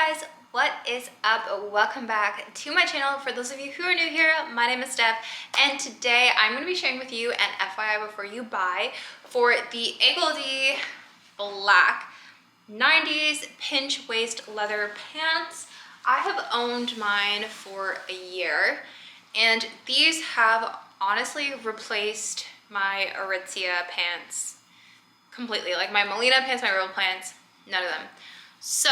guys, what is up? Welcome back to my channel. For those of you who are new here, my name is Djerf, and today I'm going to be sharing with you an FYI before you buy for the Agolde black 90s pinch waist leather pants. I have owned mine for a year, and these have honestly replaced my Aritzia pants completely. Like my Molina pants, my real pants, none of them. So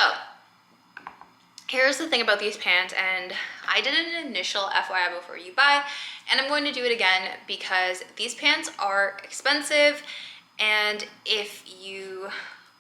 here's the thing about these pants, and I did an initial FYI before you buy, and I'm going to do it again because these pants are expensive, and if you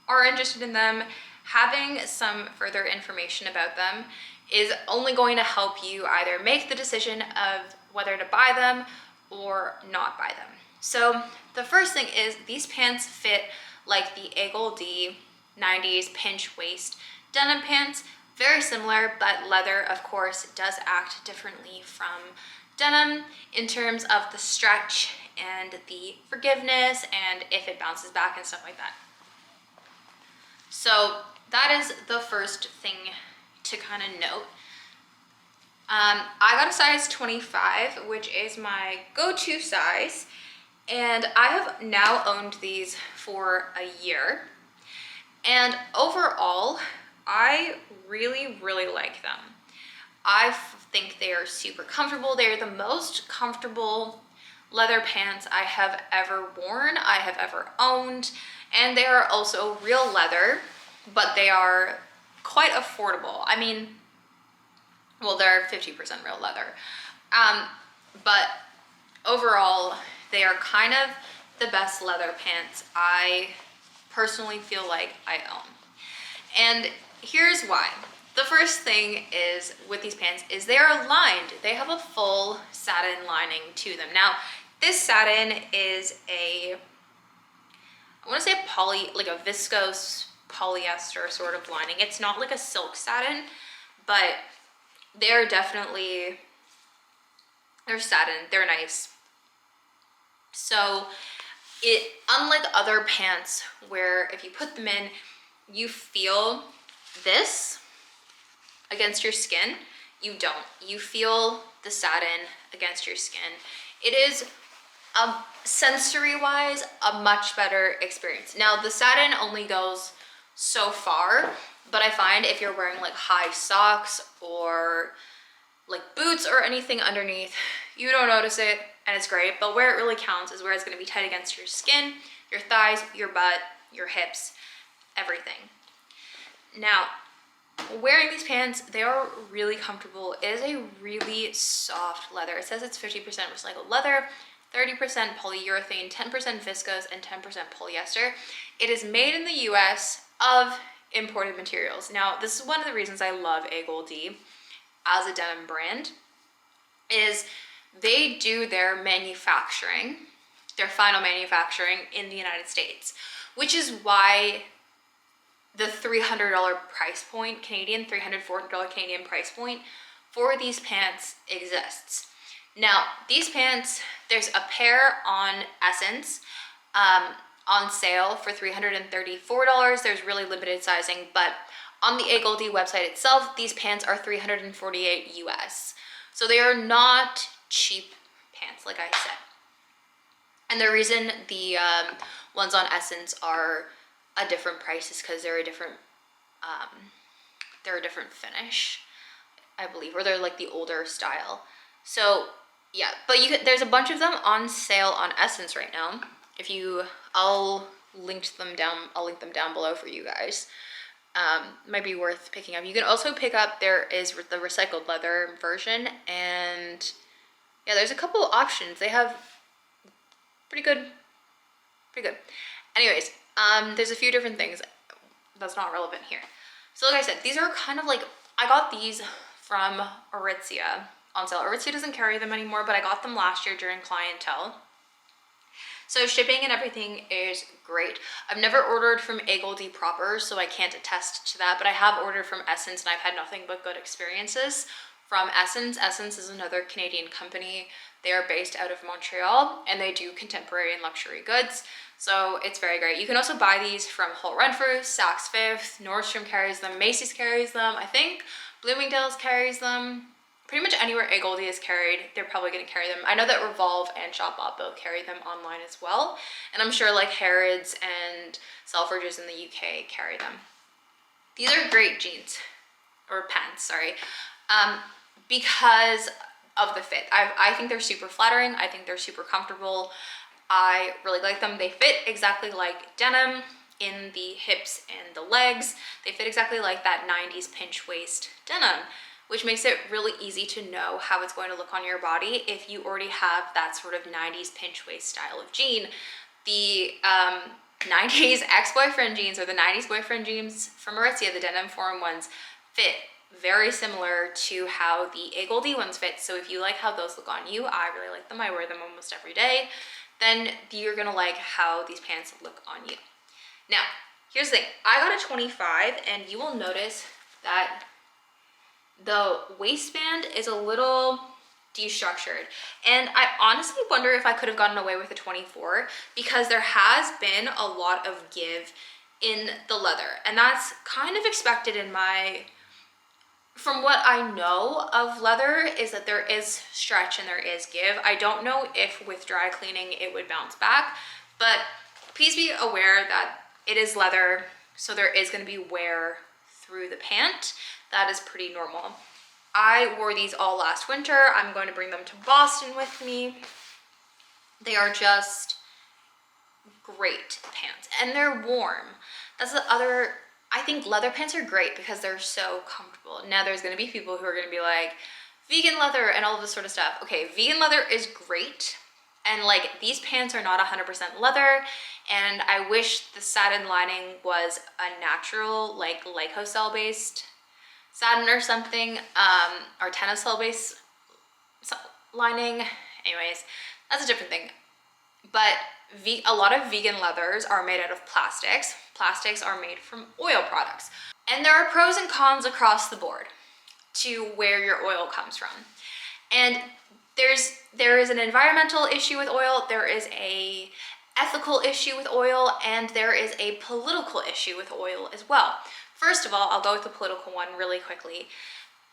are interested in them, having some further information about them is only going to help you either make the decision of whether to buy them or not buy them. So the first thing is these pants fit like the Agolde 90s pinch waist denim pants. Very similar, but leather, of course, does act differently from denim in terms of the stretch and the forgiveness and if it bounces back and stuff like that. So that is the first thing to kind of note. I got a size 25, which is my go-to size, and I have now owned these for a year. And overall, I really like them. I think they are super comfortable. They are the most comfortable leather pants I have ever worn, I have ever owned, and they are also real leather, but they are quite affordable. I mean, well, they're 50% real leather, but overall, they are kind of the best leather pants I personally feel like I own. And here's why. The first thing is with these pants is they are lined. They have a full satin lining to them. Now, this satin is I want to say like a viscose polyester sort of lining. It's not like a silk satin, but they're definitely, they're satin, they're nice. So unlike other pants where if you put them in, you feel this against your skin, you don't. You feel the satin against your skin. It is, sensory-wise, a much better experience. Now, the satin only goes so far, but I find if you're wearing like high socks or like boots or anything underneath, you don't notice it, and it's great. But where it really counts is where it's going to be tight against your skin, your thighs, your butt, your hips, everything. Now, wearing these pants, they are really comfortable. It is a really soft leather. It says it's 50% recycled leather, 30% polyurethane, 10% viscose, and 10% polyester. It is made in the US of imported materials. Now, this is one of the reasons I love Agolde as a denim brand, is they do their manufacturing, their final manufacturing in the United States, which is why the $300 price point, Canadian, $340 Canadian price point for these pants exists. Now, these pants, there's a pair on Essence on sale for $334. There's really limited sizing, but on the Agolde website itself, these pants are $348 US. So they are not cheap pants, like I said. And the reason the ones on Essence are a different price is because they're a different finish, I believe, or they're like the older style. So yeah, but there's a bunch of them on sale on Essence right now. I'll link them down below for you guys. Might be worth picking up. You can also pick up, there is the recycled leather version, and yeah, there's a couple options. They have pretty good. Anyways, there's a few different things that's not relevant here. So like I said, these are kind of like, I got these from Aritzia on sale. Aritzia doesn't carry them anymore, but I got them last year during clientele. So shipping and everything is great. I've never ordered from Agolde proper, so I can't attest to that, but I have ordered from Essence, and I've had nothing but good experiences from Essence. Essence is another Canadian company. They are based out of Montreal, and they do contemporary and luxury goods. So it's very great. You can also buy these from Whole Renfrew, Saks Fifth, Nordstrom carries them, Macy's carries them, I think Bloomingdale's carries them. Pretty much anywhere Agolde is carried, they're probably going to carry them. I know that Revolve and Shopbop both carry them online as well. And I'm sure like Harrods and Selfridges in the UK carry them. These are great jeans, or pants, sorry, because of the fit. I think they're super flattering. I think they're super comfortable. I really like them. They fit exactly like denim in the hips and the legs. They fit exactly like that 90s pinch waist denim, which makes it really easy to know how it's going to look on your body if you already have that sort of 90s pinch waist style of jean. The 90s ex-boyfriend jeans or the 90s boyfriend jeans from Aritzia, the denim forum ones, fit very similar to how the Agolde ones fit. So if you like how those look on you, I really like them. I wear them almost every day. Then you're gonna like how these pants look on you. Now, here's the thing. I got a 25 and you will notice that the waistband is a little destructured. And I honestly wonder if I could have gotten away with a 24 because there has been a lot of give in the leather. And that's kind of expected in from what I know of leather is that there is stretch and there is give. I don't know if with dry cleaning it would bounce back, but please be aware that it is leather, so there is going to be wear through the pant. That is pretty normal. I wore these all last winter. I'm going to bring them to Boston with me. They are just great pants and they're warm. That's the other, I think leather pants are great because they're so comfortable. Now there's going to be people who are going to be like, vegan leather and all of this sort of stuff. Okay, vegan leather is great. And like these pants are not 100% leather. And I wish the satin lining was a natural, like lyocell based satin or something, or tencel based lining. Anyways, that's a different thing. But a lot of vegan leathers are made out of plastics. Plastics are made from oil products. And there are pros and cons across the board to where your oil comes from. And there is an environmental issue with oil, there is a ethical issue with oil, and there is a political issue with oil as well. First of all, I'll go with the political one really quickly.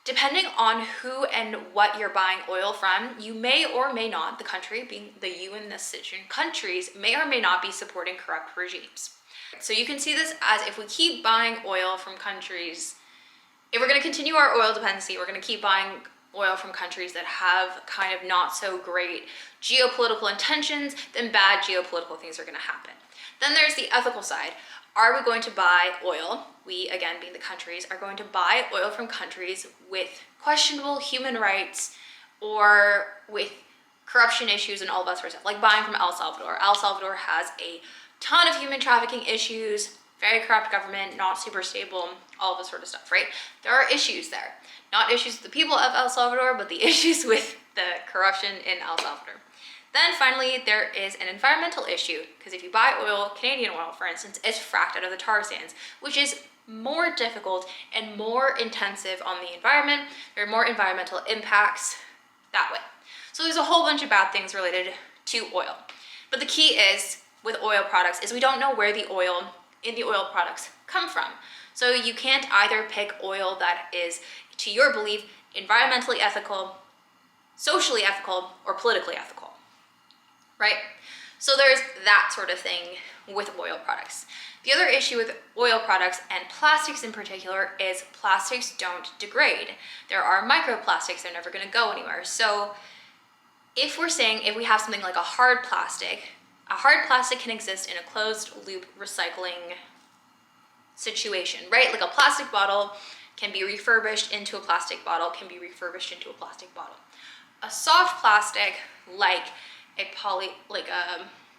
Depending on who and what you're buying oil from, you may or may not, the country, being the you and the situation countries, may or may not be supporting corrupt regimes. So you can see this as if we keep buying oil from countries, if we're going to continue our oil dependency, we're going to keep buying oil from countries that have kind of not so great geopolitical intentions, then bad geopolitical things are going to happen. Then there's the ethical side. Are we going to buy oil? We, again, being the countries, are going to buy oil from countries with questionable human rights or with corruption issues and all that sort of stuff, like buying from El Salvador. El Salvador has a ton of human trafficking issues, very corrupt government, not super stable, all of this sort of stuff, right? There are issues there. Not issues with the people of El Salvador, but the issues with the corruption in El Salvador. Then finally, there is an environmental issue, because if you buy oil, Canadian oil, for instance, it's fracked out of the tar sands, which is more difficult and more intensive on the environment. There are more environmental impacts that way. So there's a whole bunch of bad things related to oil. But the key is, with oil products, is we don't know where the oil in the oil products come from. So you can't either pick oil that is, to your belief, environmentally ethical, socially ethical, or politically ethical. Right? So there's that sort of thing with oil products. The other issue with oil products and plastics in particular is plastics don't degrade. There are microplastics, they're never going to go anywhere. So if we're saying if we have something like a hard plastic can exist in a closed loop recycling situation, right? Like a plastic bottle can be refurbished into a plastic bottle, can be refurbished into a plastic bottle. A soft plastic, like a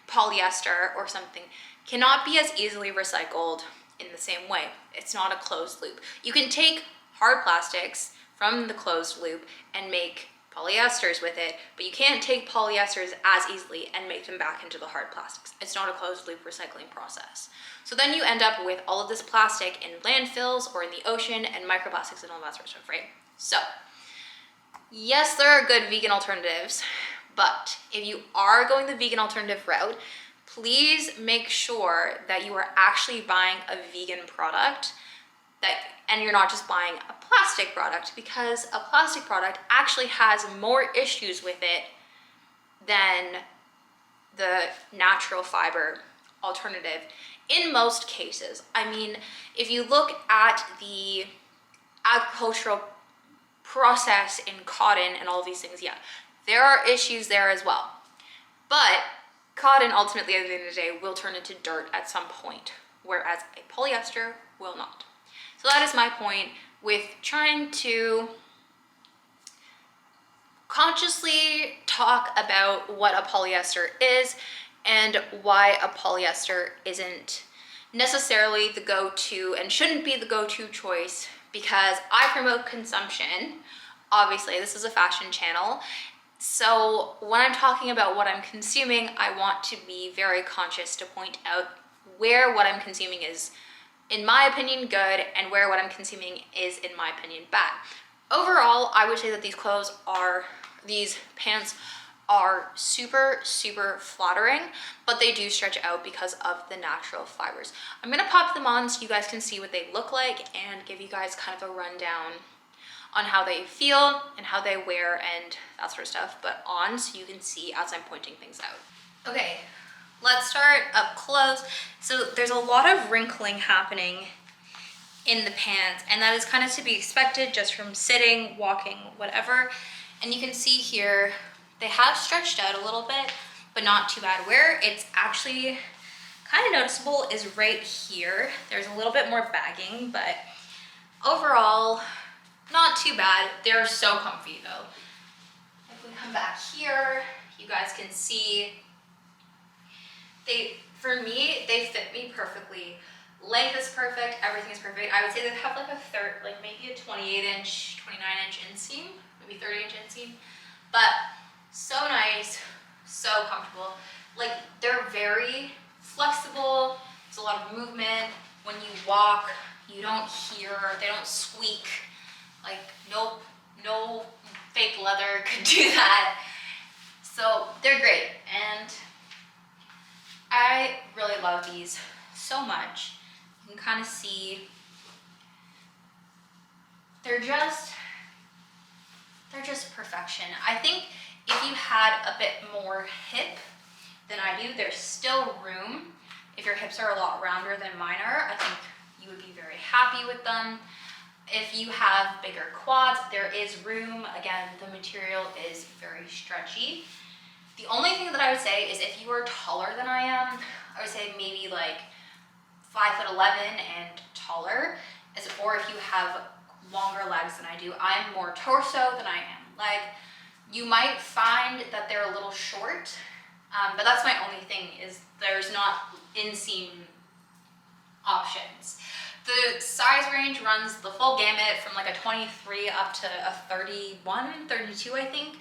polyester or something, cannot be as easily recycled in the same way. It's not a closed loop. You can take hard plastics from the closed loop and make polyesters with it, but you can't take polyesters as easily and make them back into the hard plastics. It's not a closed loop recycling process. So then you end up with all of this plastic in landfills or in the ocean and microplastics and all that sort of stuff, right? So yes, there are good vegan alternatives, but if you are going the vegan alternative route, please make sure that you are actually buying a vegan product and you're not just buying a plastic product, because a plastic product actually has more issues with it than the natural fiber alternative in most cases. I mean, if you look at the agricultural process in cotton and all of these things, yeah, there are issues there as well. But cotton ultimately at the end of the day will turn into dirt at some point, whereas a polyester will not. So that is my point with trying to consciously talk about what a polyester is and why a polyester isn't necessarily the go-to and shouldn't be the go-to choice, because I promote consumption. Obviously, this is a fashion channel. So when I'm talking about what I'm consuming, I want to be very conscious to point out where what I'm consuming is, in my opinion, good, and where what I'm consuming is, in my opinion, bad. Overall, I would say that these pants are super, super flattering, but they do stretch out because of the natural fibers. I'm gonna pop them on so you guys can see what they look like and give you guys kind of a rundown on how they feel and how they wear and that sort of stuff, but on so you can see as I'm pointing things out. Okay, let's start up close. So there's a lot of wrinkling happening in the pants, and that is kind of to be expected just from sitting, walking, whatever. And you can see here, they have stretched out a little bit, but not too bad. Where it's actually kind of noticeable is right here. There's a little bit more bagging, but overall, not too bad. They're so comfy though. If we come back here, you guys can see, for me, they fit me perfectly. Length is perfect, everything is perfect. I would say they have like a third, like maybe a 28-inch, 29-inch inseam, maybe 30-inch inseam, but so nice, so comfortable. Like, they're very flexible. There's a lot of movement. When you walk, you don't hear, they don't squeak. Like, no fake leather could do that. So they're great, and I really love these so much. You can kind of see they're just perfection. I think if you had a bit more hip than I do, there's still room. If your hips are a lot rounder than mine are, I think you would be very happy with them. If you have bigger quads, there is room. Again, the material is very stretchy. The only thing that I would say is if you are taller than I am, I would say maybe like 5'11" and taller, or if you have longer legs than I do. I'm more torso than I am leg. You might find that they're a little short, but that's my only thing, is there's not inseam options. The size range runs the full gamut from like a 23 up to a 31, 32, I think.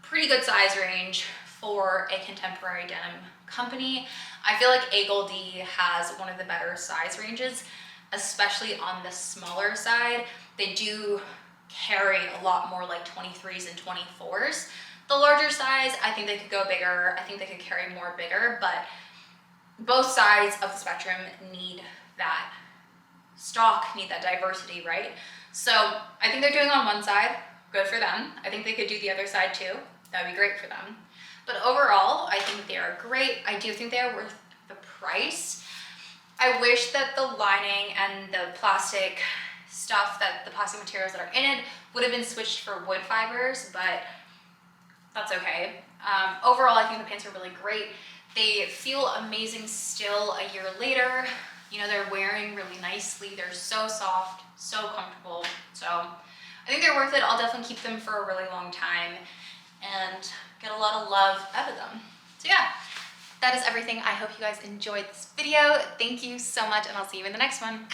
Pretty good size range for a contemporary denim company. I feel like Agolde has one of the better size ranges, especially on the smaller side. They do carry a lot more like 23s and 24s. The larger size, I think they could go bigger. I think they could carry more bigger, but both sides of the spectrum need that stock, need that diversity, right? So I think they're doing on one side, good for them. I think they could do the other side too. That'd be great for them. But overall, I think they are great. I do think they are worth the price. I wish that the lining and the plastic stuff, that the plastic materials that are in it would have been switched for wood fibers, but that's okay. Overall, I think the pants are really great. They feel amazing still a year later. You know, they're wearing really nicely. They're so soft, so comfortable. So I think they're worth it. I'll definitely keep them for a really long time and get a lot of love out of them. So yeah, that is everything. I hope you guys enjoyed this video. Thank you so much, and I'll see you in the next one.